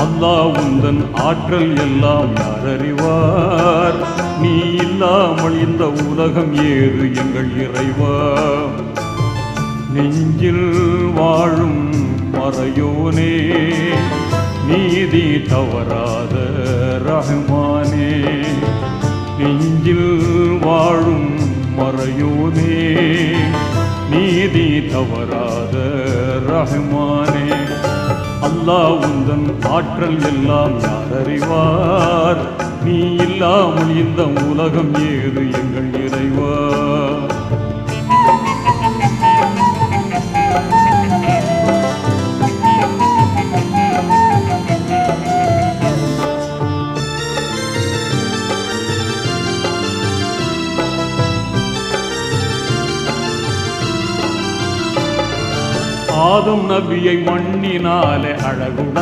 அல்லாஹ் உந்தன் ஆற்றல் எல்லாம் யார் அறிவார்? நீ இல்லாமல் இந்த உலகம் ஏது எங்கள் இறைவா? நெஞ்சில் வாழும் மறையோனே, நீதி தவறாத ரஹ்மானே. நெஞ்சில் வாழும் மறையோனே, நீதி தவறாத ரஹ்மானே. அல்லாஹ் உந்தன் ஆற்றல் எல்லாம் யார் அறிவார்? நீ இல்லாமல் இந்த உலகம் ஏது எங்கள் இறைவா? ஆதம் நபியை மண்ணினாலே அழகுடன்